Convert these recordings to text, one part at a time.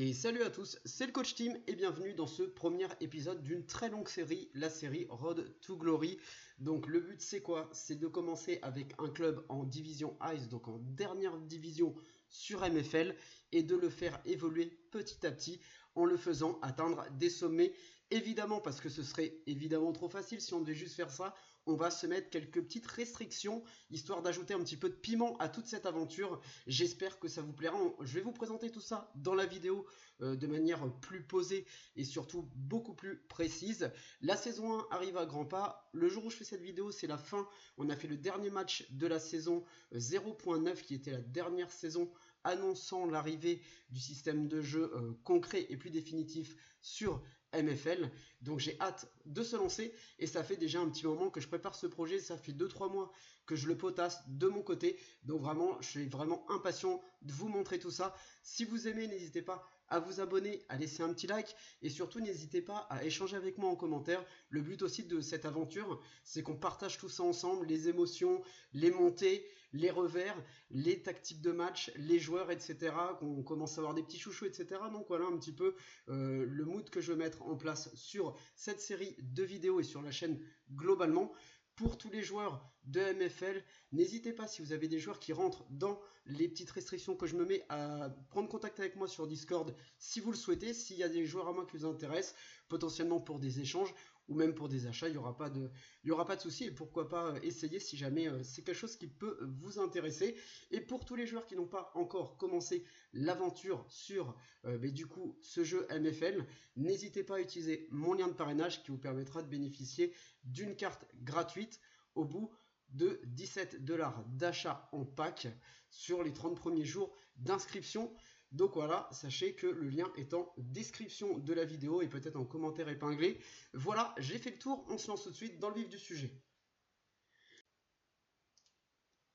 Et salut à tous, c'est le Coach Team et bienvenue dans ce premier épisode d'une très longue série, la série Road to Glory. Donc le but c'est quoi? C'est de commencer avec un club en division Ice, donc en dernière division sur MFL, et de le faire évoluer petit à petit en le faisant atteindre des sommets. Évidemment, parce que ce serait évidemment trop facile si on devait juste faire ça, on va se mettre quelques petites restrictions, histoire d'ajouter un petit peu de piment à toute cette aventure. J'espère que ça vous plaira. Je vais vous présenter tout ça dans la vidéo de manière plus posée et surtout beaucoup plus précise. La saison 1 arrive à grands pas. Le jour où je fais cette vidéo, c'est la fin. On a fait le dernier match de la saison 0.9 qui était la dernière saison annonçant l'arrivée du système de jeu concret et plus définitif sur MFL. Donc j'ai hâte de se lancer et ça fait déjà un petit moment que je prépare ce projet. Ça fait 2-3 mois que je le potasse de mon côté. Donc vraiment, je suis vraiment impatient de vous montrer tout ça. Si vous aimez, n'hésitez pas à vous abonner, à laisser un petit like et surtout n'hésitez pas à échanger avec moi en commentaire. Le but aussi de cette aventure, c'est qu'on partage tout ça ensemble, les émotions, les montées, les revers, les tactiques de match, les joueurs, etc. Qu'on commence à avoir des petits chouchous, etc. Donc voilà un petit peu le mood que je veux mettre en place sur cette série de vidéos et sur la chaîne globalement. Pour tous les joueurs de MFL, n'hésitez pas, si vous avez des joueurs qui rentrent dans les petites restrictions que je me mets, à prendre contact avec moi sur Discord si vous le souhaitez. S'il y a des joueurs à moi qui vous intéressent, potentiellement pour des échanges ou même pour des achats, il n'y aura pas de souci. Et pourquoi pas essayer si jamais c'est quelque chose qui peut vous intéresser. Et pour tous les joueurs qui n'ont pas encore commencé l'aventure sur du coup ce jeu MFL, n'hésitez pas à utiliser mon lien de parrainage qui vous permettra de bénéficier d'une carte gratuite au bout de 17 $ d'achat en pack sur les 30 premiers jours d'inscription. Donc voilà, sachez que le lien est en description de la vidéo et peut-être en commentaire épinglé. Voilà, j'ai fait le tour, on se lance tout de suite dans le vif du sujet.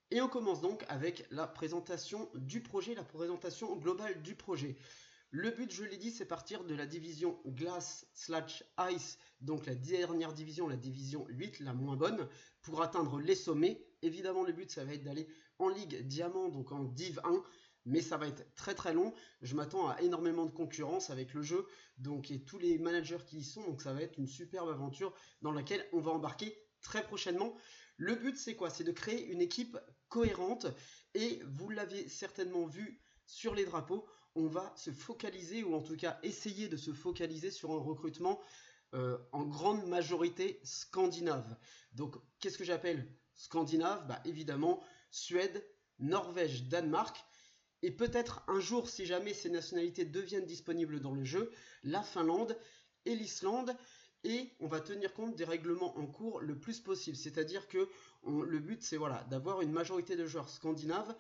Et on commence donc avec la présentation du projet, la présentation globale du projet. Le but, je l'ai dit, c'est partir de la division Glass/Ice, donc la dernière division, la division 8, la moins bonne, pour atteindre les sommets. Évidemment, le but, ça va être d'aller en Ligue Diamant, donc en Div 1, mais ça va être très très long. Je m'attends à énormément de concurrence avec le jeu, donc et tous les managers qui y sont, donc ça va être une superbe aventure dans laquelle on va embarquer très prochainement. Le but, c'est quoi? C'est de créer une équipe cohérente, et vous l'avez certainement vu sur les drapeaux, on va se focaliser, ou en tout cas essayer de se focaliser sur un recrutement en grande majorité scandinave. Donc qu'est-ce que j'appelle scandinave? Évidemment Suède, Norvège, Danemark, et peut-être un jour, si jamais ces nationalités deviennent disponibles dans le jeu, la Finlande et l'Islande. Et on va tenir compte des règlements en cours le plus possible. C'est-à-dire que le but, c'est voilà, d'avoir une majorité de joueurs scandinaves,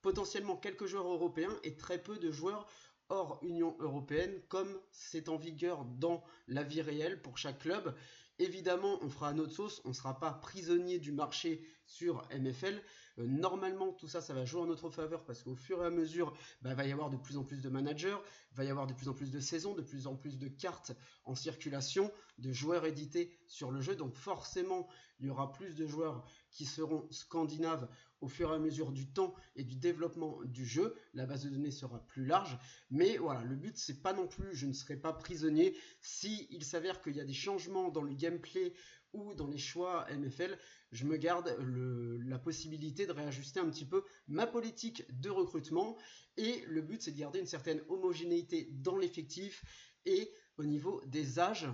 potentiellement quelques joueurs européens et très peu de joueurs hors Union européenne, comme c'est en vigueur dans la vie réelle pour chaque club. Évidemment, on fera à notre sauce, on ne sera pas prisonnier du marché sur MFL. Normalement, tout ça, ça va jouer en notre faveur parce qu'au fur et à mesure, il va y avoir de plus en plus de managers, il va y avoir de plus en plus de saisons, de plus en plus de cartes en circulation, de joueurs édités sur le jeu. Donc forcément, il y aura plus de joueurs qui seront scandinaves au fur et à mesure du temps et du développement du jeu. La base de données sera plus large. Mais voilà, le but, c'est pas non plus, je ne serai pas prisonnier. Si il s'avère qu'il y a des changements dans le gameplay ou dans les choix MFL, je me garde la possibilité de réajuster un petit peu ma politique de recrutement. Et le but, c'est de garder une certaine homogénéité dans l'effectif et au niveau des âges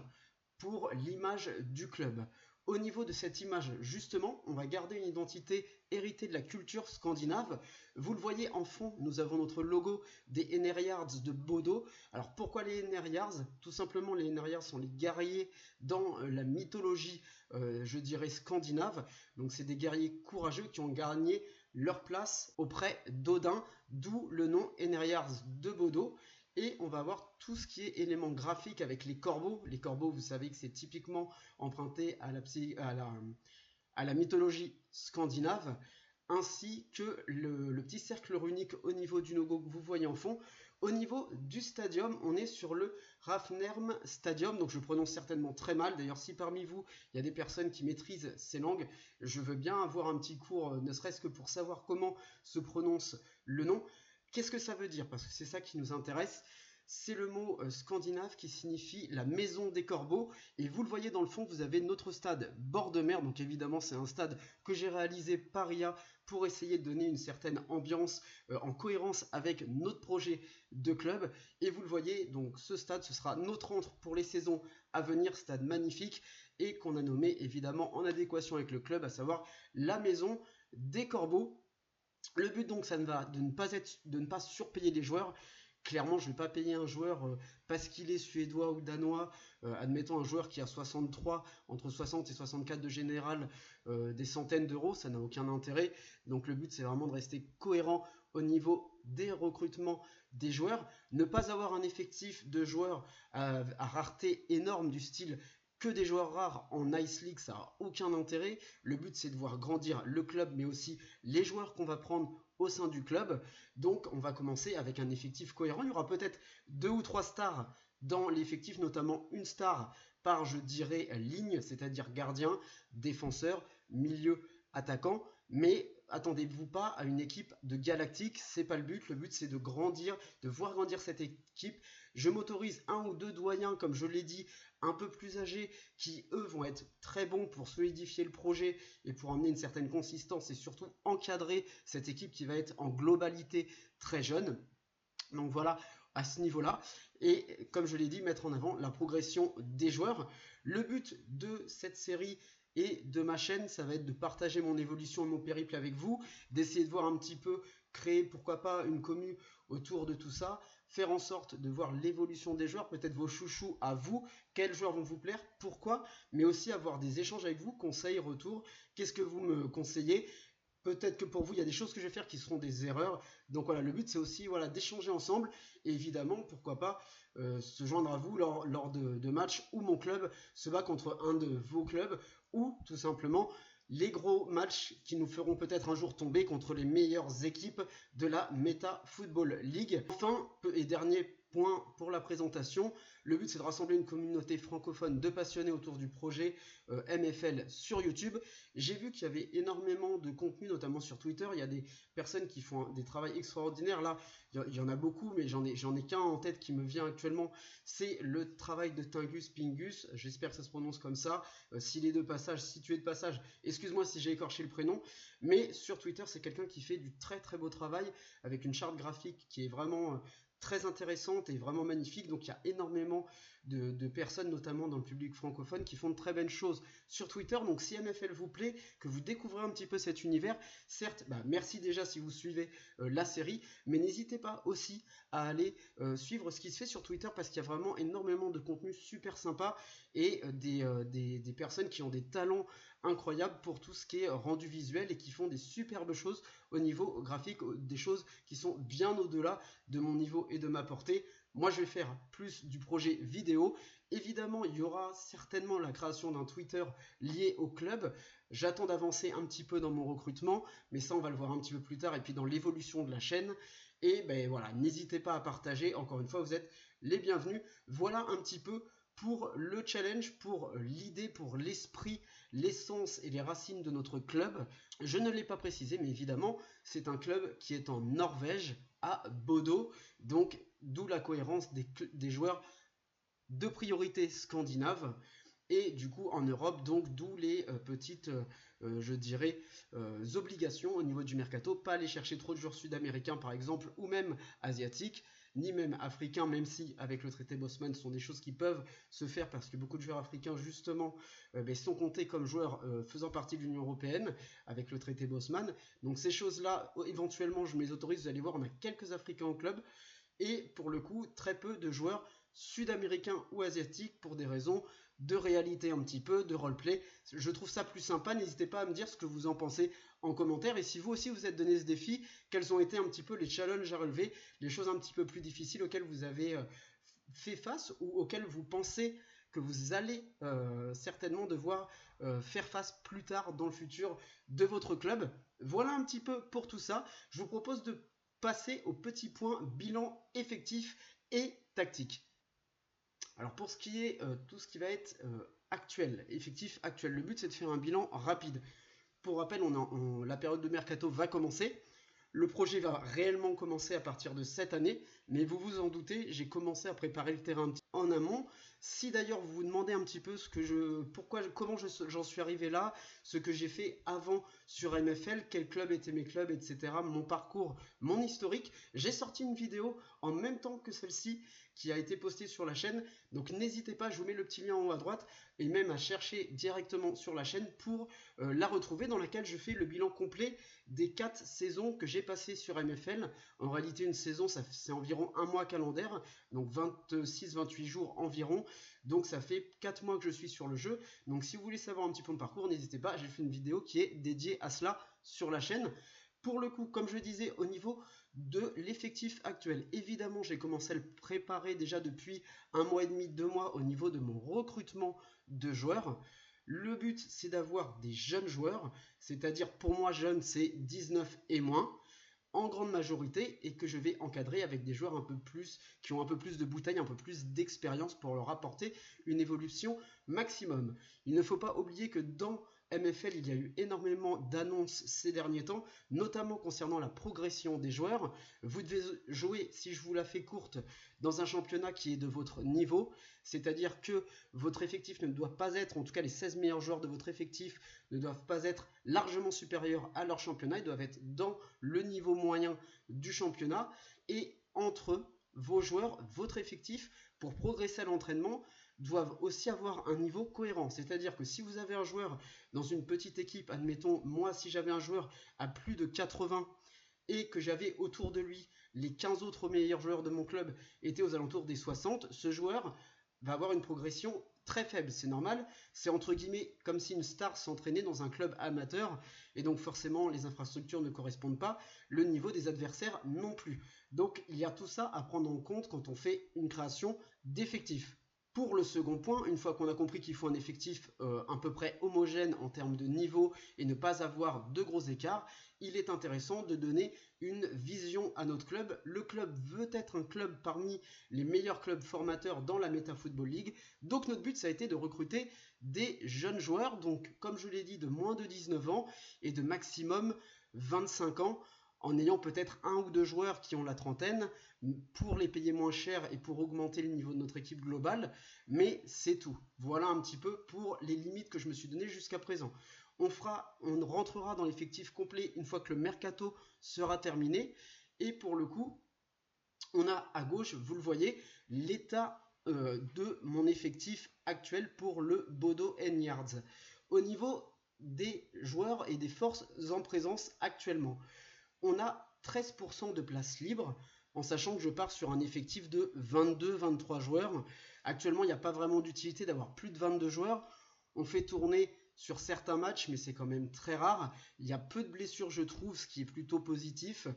pour l'image du club. Au niveau de cette image, justement, on va garder une identité héritée de la culture scandinave. Vous le voyez en fond, nous avons notre logo des Enerjards de Bodo. Alors pourquoi les Enerjards? Tout simplement, les Enerjards sont les guerriers dans la mythologie, je dirais, scandinave. Donc c'est des guerriers courageux qui ont gagné leur place auprès d'Odin, d'où le nom Enerjards de Bodo. Et on va avoir tout ce qui est éléments graphiques avec les corbeaux. Les corbeaux, vous savez que c'est typiquement emprunté à la mythologie scandinave, ainsi que le petit cercle runique au niveau du logo que vous voyez en fond. Au niveau du stadium, on est sur le Rafnerm Stadium, donc je prononce certainement très mal. D'ailleurs, si parmi vous, il y a des personnes qui maîtrisent ces langues, je veux bien avoir un petit cours, ne serait-ce que pour savoir comment se prononce le nom. Qu'est-ce que ça veut dire? Parce que c'est ça qui nous intéresse. c'est le mot scandinave qui signifie la maison des corbeaux. Et vous le voyez dans le fond, vous avez notre stade bord de mer. Donc évidemment, c'est un stade que j'ai réalisé par IA pour essayer de donner une certaine ambiance en cohérence avec notre projet de club. Et vous le voyez, donc ce stade, ce sera notre entre pour les saisons à venir, stade magnifique et qu'on a nommé évidemment en adéquation avec le club, à savoir la maison des corbeaux. Le but donc ça ne va de ne pas surpayer les joueurs. Clairement, je ne vais pas payer un joueur parce qu'il est suédois ou danois. Admettons un joueur qui a 63, entre 60 et 64 de général, des centaines d'euros, ça n'a aucun intérêt. Donc le but c'est vraiment de rester cohérent au niveau des recrutements des joueurs. Ne pas avoir un effectif de joueurs à rareté énorme du style que des joueurs rares en Ice League, ça n'a aucun intérêt. Le but c'est de voir grandir le club mais aussi les joueurs qu'on va prendre au sein du club. Donc on va commencer avec un effectif cohérent. Il y aura peut-être 2 ou 3 stars dans l'effectif, notamment une star par, je dirais, ligne, c'est-à-dire gardien, défenseur, milieu, attaquant. Mais attendez-vous pas à une équipe de galactique, c'est pas le but. Le but c'est de grandir, de voir grandir cette équipe. Je m'autorise un ou deux doyens, comme je l'ai dit, un peu plus âgés, qui eux vont être très bons pour solidifier le projet et pour emmener une certaine consistance et surtout encadrer cette équipe qui va être en globalité très jeune. Donc voilà, à ce niveau-là. Et comme je l'ai dit, mettre en avant la progression des joueurs. Le but de cette série et de ma chaîne, ça va être de partager mon évolution et mon périple avec vous, d'essayer de voir un petit peu, créer pourquoi pas une commu autour de tout ça, faire en sorte de voir l'évolution des joueurs, peut-être vos chouchous à vous, quels joueurs vont vous plaire, pourquoi, mais aussi avoir des échanges avec vous, conseils, retours, qu'est-ce que vous me conseillez. Peut-être que pour vous, il y a des choses que je vais faire qui seront des erreurs. Donc voilà, le but c'est aussi voilà, d'échanger ensemble. Et évidemment, pourquoi pas se joindre à vous lors de matchs où mon club se bat contre un de vos clubs. Ou tout simplement les gros matchs qui nous feront peut-être un jour tomber contre les meilleures équipes de la Meta Football League. Enfin, et dernier point pour la présentation, le but c'est de rassembler une communauté francophone de passionnés autour du projet MFL sur YouTube. J'ai vu qu'il y avait énormément de contenu, notamment sur Twitter. Il y a des personnes qui font des travaux extraordinaires. Là, il y en a beaucoup, mais j'en ai qu'un en tête qui me vient actuellement. C'est le travail de Tingus Pingus. J'espère que ça se prononce comme ça. S'il est de passage, si tu es de passage, excuse-moi si j'ai écorché le prénom. Mais sur Twitter, c'est quelqu'un qui fait du très très beau travail avec une charte graphique qui est vraiment très intéressante et vraiment magnifique. Donc il y a énormément de personnes, notamment dans le public francophone, qui font de très belles choses sur Twitter. Donc si MFL vous plaît, que vous découvrez un petit peu cet univers, certes, merci déjà si vous suivez la série, mais n'hésitez pas aussi à aller suivre ce qui se fait sur Twitter, parce qu'il y a vraiment énormément de contenu super sympa et des personnes qui ont des talents incroyables pour tout ce qui est rendu visuel et qui font des superbes choses au niveau graphique, des choses qui sont bien au-delà de mon niveau et de ma portée. Moi je vais faire plus du projet vidéo. Évidemment il y aura certainement la création d'un Twitter lié au club. J'attends d'avancer un petit peu dans mon recrutement, mais ça on va le voir un petit peu plus tard, et puis dans l'évolution de la chaîne. Et voilà, n'hésitez pas à partager, encore une fois vous êtes les bienvenus. Voilà un petit peu pour le challenge, pour l'idée, pour l'esprit, l'essence et les racines de notre club. Je ne l'ai pas précisé, mais évidemment, c'est un club qui est en Norvège, à Bodo, donc d'où la cohérence des joueurs de priorité scandinave, et du coup en Europe, donc d'où les petites, je dirais, obligations au niveau du mercato, pas aller chercher trop de joueurs sud-américains par exemple, ou même asiatiques, ni même africains, même si avec le traité Bosman ce sont des choses qui peuvent se faire, parce que beaucoup de joueurs africains justement sont comptés comme joueurs faisant partie de l'Union Européenne avec le traité Bosman. Donc ces choses là éventuellement je me les autorise, vous allez voir, on a quelques africains au club, et pour le coup très peu de joueurs sud-américains ou asiatiques pour des raisons de réalité un petit peu, de roleplay. Je trouve ça plus sympa. N'hésitez pas à me dire ce que vous en pensez en commentaire, et si vous aussi vous êtes donné ce défi, quels ont été un petit peu les challenges à relever, les choses un petit peu plus difficiles auxquelles vous avez fait face, ou auxquelles vous pensez que vous allez certainement devoir faire face plus tard dans le futur de votre club. Voilà un petit peu pour tout ça. Je vous propose de passer au petit point bilan effectif et tactique. Alors pour ce qui est tout ce qui va être actuel, effectif actuel, le but c'est de faire un bilan rapide. Pour rappel, la période de mercato va commencer. Le projet va réellement commencer à partir de cette année. mais vous vous en doutez, j'ai commencé à préparer le terrain un petit peu en amont. Si d'ailleurs vous vous demandez un petit peu comment j'en suis arrivé là, ce que j'ai fait avant sur MFL, quels clubs étaient mes clubs, etc., mon parcours, mon historique, j'ai sorti une vidéo en même temps que celle-ci qui a été postée sur la chaîne. Donc n'hésitez pas, je vous mets le petit lien en haut à droite et même à chercher directement sur la chaîne pour la retrouver, dans laquelle je fais le bilan complet des 4 saisons que j'ai passées sur MFL. En réalité, une saison, c'est environ un mois calendaire, donc 26-28 jours environ. Donc ça fait 4 mois que je suis sur le jeu. Donc si vous voulez savoir un petit peu mon parcours, n'hésitez pas, j'ai fait une vidéo qui est dédiée à cela sur la chaîne. Pour le coup, comme je disais, au niveau de l'effectif actuel, évidemment, j'ai commencé à le préparer déjà depuis un mois et demi, 2 mois au niveau de mon recrutement de joueurs. Le but, c'est d'avoir des jeunes joueurs, c'est-à-dire pour moi, jeune, c'est 19 et moins, en grande majorité, et que je vais encadrer avec des joueurs un peu plus, qui ont un peu plus de bouteilles, un peu plus d'expérience pour leur apporter une évolution maximum. Il ne faut pas oublier que dans MFL, il y a eu énormément d'annonces ces derniers temps, notamment concernant la progression des joueurs. Vous devez jouer, si je vous la fais courte, dans un championnat qui est de votre niveau, c'est-à-dire que votre effectif ne doit pas être, en tout cas les 16 meilleurs joueurs de votre effectif ne doivent pas être largement supérieurs à leur championnat, ils doivent être dans le niveau moyen du championnat, et entre vos joueurs, votre effectif, pour progresser à l'entraînement, doivent aussi avoir un niveau cohérent. C'est-à-dire que si vous avez un joueur dans une petite équipe, admettons, moi si j'avais un joueur à plus de 80 et que j'avais autour de lui les 15 autres meilleurs joueurs de mon club étaient aux alentours des 60, ce joueur va avoir une progression très faible, c'est normal, c'est entre guillemets comme si une star s'entraînait dans un club amateur, et donc forcément les infrastructures ne correspondent pas, le niveau des adversaires non plus. Donc il y a tout ça à prendre en compte quand on fait une création d'effectifs. Pour le second point, une fois qu'on a compris qu'il faut un effectif à peu près homogène en termes de niveau et ne pas avoir de gros écarts, il est intéressant de donner une vision à notre club. Le club veut être un club parmi les meilleurs clubs formateurs dans la Meta Football League. Donc notre but, ça a été de recruter des jeunes joueurs, donc comme je l'ai dit, de moins de 19 ans et de maximum 25 ans, en ayant peut-être un ou deux joueurs qui ont la trentaine, pour les payer moins cher et pour augmenter le niveau de notre équipe globale, mais c'est tout. Voilà un petit peu pour les limites que je me suis données jusqu'à présent. On rentrera dans l'effectif complet une fois que le mercato sera terminé, et pour le coup, on a à gauche, vous le voyez, l'état de mon effectif actuel pour le Bodo Yards. Au niveau des joueurs et des forces en présence actuellement, on a 13% de places libres, en sachant que je pars sur un effectif de 22-23 joueurs. Actuellement, il n'y a pas vraiment d'utilité d'avoir plus de 22 joueurs. On fait tourner sur certains matchs, mais c'est quand même très rare. Il y a peu de blessures, je trouve, ce qui est plutôt positif.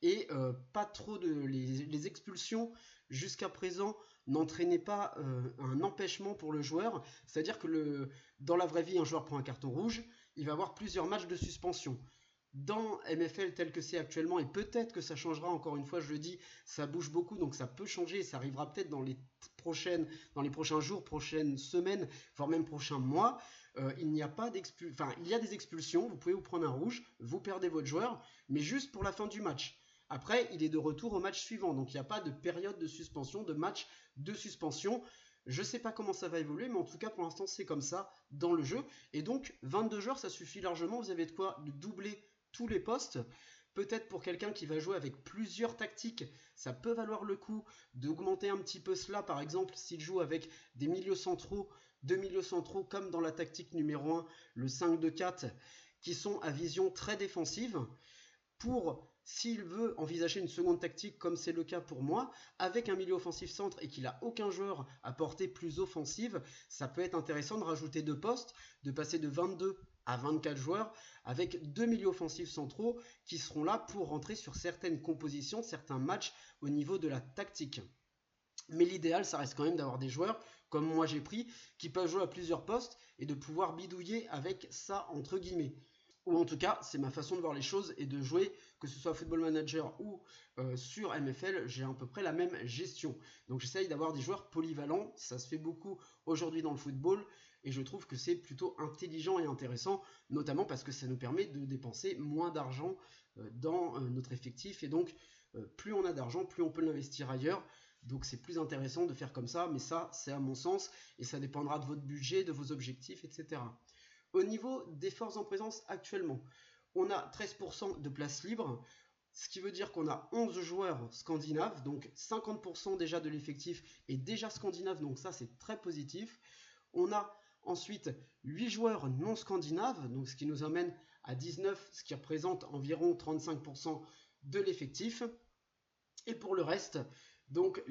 Et pas trop de... Les expulsions, jusqu'à présent, n'entraînaient pas un empêchement pour le joueur. C'est-à-dire que dans la vraie vie, un joueur prend un carton rouge, il va avoir plusieurs matchs de suspension. Dans MFL tel que c'est actuellement, et peut-être que ça changera, encore une fois je le dis, ça bouge beaucoup, donc ça peut changer, et ça arrivera peut-être dans les prochains jours, prochaines semaines, voire même prochains mois, il n'y a pas il y a des expulsions, vous pouvez vous prendre un rouge, vous perdez votre joueur, mais juste pour la fin du match. Après, il est de retour au match suivant, donc il n'y a pas de période de suspension, de match de suspension. Je ne sais pas comment ça va évoluer, mais en tout cas pour l'instant c'est comme ça dans le jeu, et donc 22 joueurs ça suffit largement, vous avez de quoi doubler tous les postes. Peut-être pour quelqu'un qui va jouer avec plusieurs tactiques, ça peut valoir le coup d'augmenter un petit peu cela. Par exemple, s'il joue avec des milieux centraux, deux milieux centraux comme dans la tactique numéro 1, le 5-2-4, qui sont à vision très défensive, pour, s'il veut envisager une seconde tactique, comme c'est le cas pour moi, avec un milieu offensif centre et qu'il n'a aucun joueur à portée plus offensive, ça peut être intéressant de rajouter deux postes, de passer de 22 à 24 joueurs, avec deux milieux offensifs centraux qui seront là pour rentrer sur certaines compositions, certains matchs au niveau de la tactique. Mais l'idéal, ça reste quand même d'avoir des joueurs, comme moi j'ai pris, qui peuvent jouer à plusieurs postes et de pouvoir bidouiller avec ça, entre guillemets. Ou en tout cas, c'est ma façon de voir les choses et de jouer, que ce soit Football Manager ou sur MFL, j'ai à peu près la même gestion. Donc j'essaye d'avoir des joueurs polyvalents, ça se fait beaucoup aujourd'hui dans le football, et je trouve que c'est plutôt intelligent et intéressant, notamment parce que ça nous permet de dépenser moins d'argent dans notre effectif, et donc plus on a d'argent, plus on peut l'investir ailleurs. Donc c'est plus intéressant de faire comme ça, mais ça c'est à mon sens, et ça dépendra de votre budget, de vos objectifs, etc. Au niveau des forces en présence actuellement, on a 13% de places libres, ce qui veut dire qu'on a 11 joueurs scandinaves, donc 50% déjà de l'effectif est déjà scandinave, donc ça c'est très positif. On a ensuite 8 joueurs non scandinaves, donc ce qui nous amène à 19, ce qui représente environ 35% de l'effectif. Et pour le reste, donc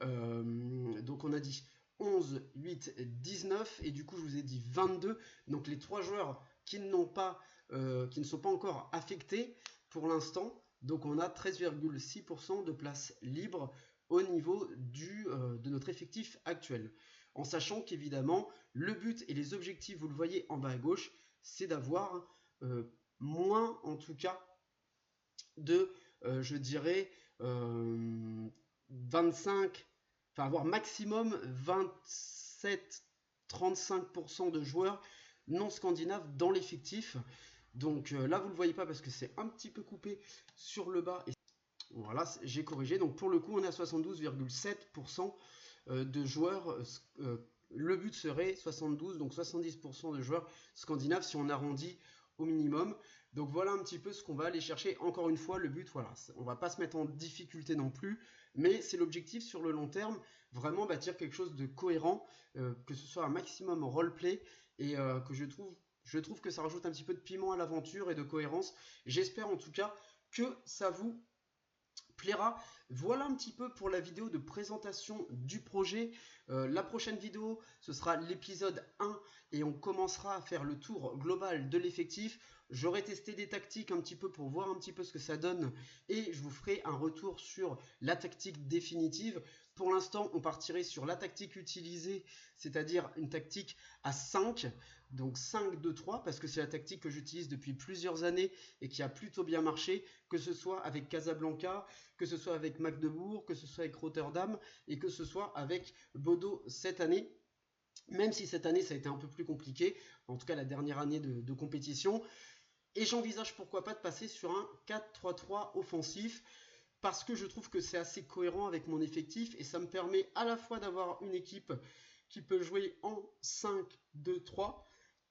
on a dit 11, 8, 19, et du coup je vous ai dit 22. Donc les 3 joueurs qui ne sont pas encore affectés pour l'instant. Donc on a 13,6% de places libres au niveau de notre effectif actuel. En sachant qu'évidemment, le but et les objectifs, vous le voyez en bas à gauche, c'est d'avoir moins en tout cas de, je dirais, 25, enfin avoir maximum 27-35% de joueurs non scandinaves dans l'effectif. Donc là vous ne le voyez pas parce que c'est un petit peu coupé sur le bas. Et voilà, j'ai corrigé. Donc pour le coup on est à 72,7% de joueurs. Le but serait 72, donc 70% de joueurs scandinaves si on arrondit au minimum. Donc voilà un petit peu ce qu'on va aller chercher. Encore une fois, le but, voilà, on va pas se mettre en difficulté non plus, mais c'est l'objectif sur le long terme, vraiment bâtir quelque chose de cohérent, que ce soit un maximum roleplay, et que je trouve que ça rajoute un petit peu de piment à l'aventure et de cohérence. J'espère en tout cas que ça vous plaira. Voilà un petit peu pour la vidéo de présentation du projet. La prochaine vidéo, ce sera l'épisode 1 et on commencera à faire le tour global de l'effectif. J'aurai testé des tactiques un petit peu pour voir un petit peu ce que ça donne et je vous ferai un retour sur la tactique définitive. Pour l'instant, on partirait sur la tactique utilisée, c'est-à-dire une tactique à 5, donc 5-2-3, parce que c'est la tactique que j'utilise depuis plusieurs années et qui a plutôt bien marché, que ce soit avec Casablanca, que ce soit avec Magdebourg, que ce soit avec Rotterdam et que ce soit avec Bodo cette année. Même si cette année ça a été un peu plus compliqué, en tout cas la dernière année de compétition. Et j'envisage pourquoi pas de passer sur un 4-3-3 offensif, parce que je trouve que c'est assez cohérent avec mon effectif et ça me permet à la fois d'avoir une équipe qui peut jouer en 5-2-3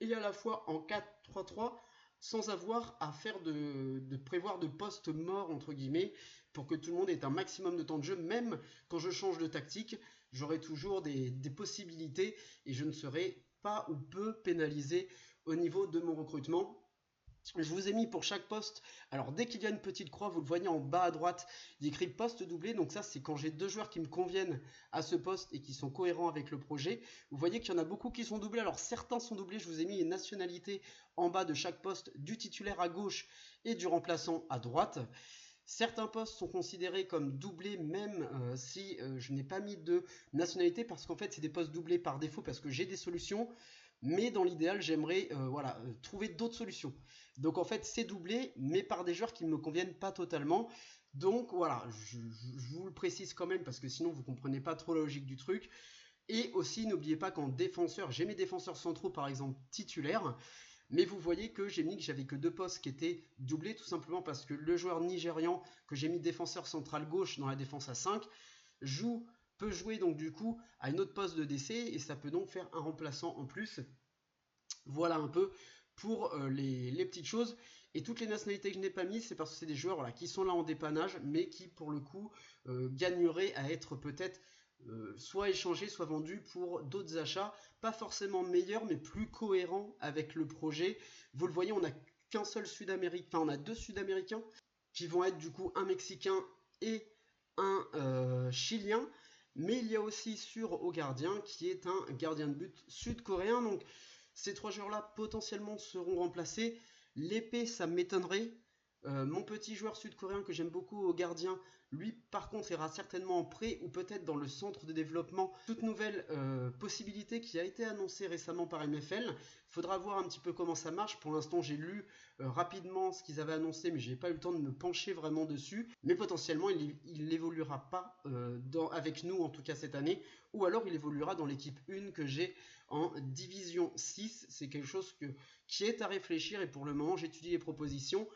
et à la fois en 4-3-3 sans avoir à faire de prévoir de postes morts entre guillemets pour que tout le monde ait un maximum de temps de jeu. Même quand je change de tactique, j'aurai toujours des possibilités et je ne serai pas ou peu pénalisé au niveau de mon recrutement. Je vous ai mis pour chaque poste, alors dès qu'il y a une petite croix, vous le voyez en bas à droite, il y a écrit poste doublé, donc ça c'est quand j'ai 2 joueurs qui me conviennent à ce poste et qui sont cohérents avec le projet. Vous voyez qu'il y en a beaucoup qui sont doublés, alors certains sont doublés, je vous ai mis les nationalités en bas de chaque poste, du titulaire à gauche et du remplaçant à droite. Certains postes sont considérés comme doublés même si je n'ai pas mis de nationalité parce qu'en fait c'est des postes doublés par défaut parce que j'ai des solutions. Mais dans l'idéal, j'aimerais trouver d'autres solutions. Donc en fait, c'est doublé, mais par des joueurs qui ne me conviennent pas totalement. Donc voilà, je vous le précise quand même, parce que sinon vous ne comprenez pas trop la logique du truc. Et aussi, n'oubliez pas qu'en défenseur, j'ai mes défenseurs centraux, par exemple, titulaires. Mais vous voyez que j'ai mis que j'avais que 2 postes qui étaient doublés, tout simplement parce que le joueur nigérian que j'ai mis défenseur central gauche dans la défense à 5 peut jouer donc du coup à une autre poste de DC et ça peut donc faire un remplaçant en plus. Voilà un peu pour les petites choses. Et toutes les nationalités que je n'ai pas mises, c'est parce que c'est des joueurs voilà, qui sont là en dépannage, mais qui pour le coup gagneraient à être peut-être soit échangés, soit vendus pour d'autres achats, pas forcément meilleurs, mais plus cohérents avec le projet. Vous le voyez, on n'a qu'un seul Sud-Américain, enfin on a 2 Sud-Américains qui vont être du coup un Mexicain et un Chilien. Mais il y a aussi sur au gardien qui est un gardien de but sud-coréen. Donc ces 3 joueurs-là potentiellement seront remplacés. L'épée, ça m'étonnerait. Mon petit joueur sud-coréen que j'aime beaucoup au gardien, lui par contre ira certainement en prêt ou peut-être dans le centre de développement. Toute nouvelle possibilité qui a été annoncée récemment par MFL. Il faudra voir un petit peu comment ça marche. Pour l'instant j'ai lu rapidement ce qu'ils avaient annoncé, mais j'ai pas eu le temps de me pencher vraiment dessus. Mais potentiellement il n'évoluera pas avec nous en tout cas cette année, ou alors il évoluera dans l'équipe 1 que j'ai en division 6. C'est quelque chose qui est à réfléchir et pour le moment j'étudie les propositions.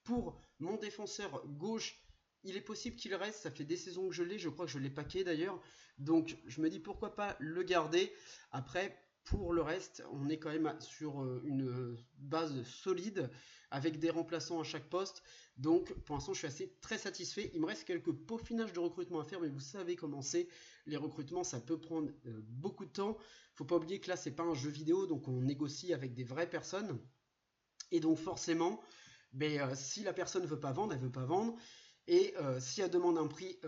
Pour mon défenseur gauche, il est possible qu'il reste, ça fait des saisons que je l'ai, je crois que je l'ai packé d'ailleurs. Donc je me dis pourquoi pas le garder. Après, pour le reste, on est quand même sur une base solide avec des remplaçants à chaque poste. Donc pour l'instant, je suis assez très satisfait. Il me reste quelques peaufinages de recrutement à faire, mais vous savez comment c'est. Les recrutements, ça peut prendre beaucoup de temps. Faut pas oublier que là, c'est pas un jeu vidéo, donc on négocie avec des vraies personnes. Et donc forcément, si la personne ne veut pas vendre, elle veut pas vendre. Et si elle demande un prix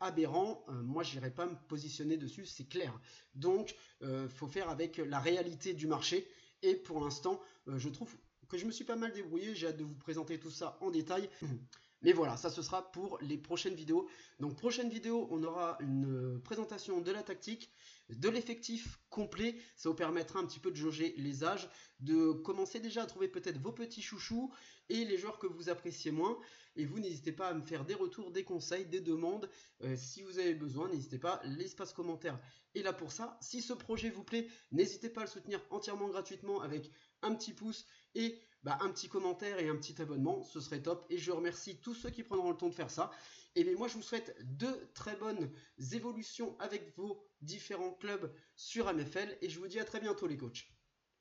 aberrant, moi j'irai pas me positionner dessus, c'est clair. Donc faut faire avec la réalité du marché. Et pour l'instant, je trouve que je me suis pas mal débrouillé. J'ai hâte de vous présenter tout ça en détail. Mais voilà, ça ce sera pour les prochaines vidéos. Donc prochaine vidéo, on aura une présentation de la tactique, de l'effectif complet. Ça vous permettra un petit peu de jauger les âges, de commencer déjà à trouver peut-être vos petits chouchous et les joueurs que vous appréciez moins. Et vous n'hésitez pas à me faire des retours, des conseils, des demandes. Si vous avez besoin, n'hésitez pas, l'espace commentaire est là pour ça. Si ce projet vous plaît, n'hésitez pas à le soutenir entièrement gratuitement avec un petit pouce et un petit commentaire et un petit abonnement, ce serait top. Et je remercie tous ceux qui prendront le temps de faire ça. Et bien moi je vous souhaite de très bonnes évolutions avec vos différents clubs sur MFL et je vous dis à très bientôt les coachs.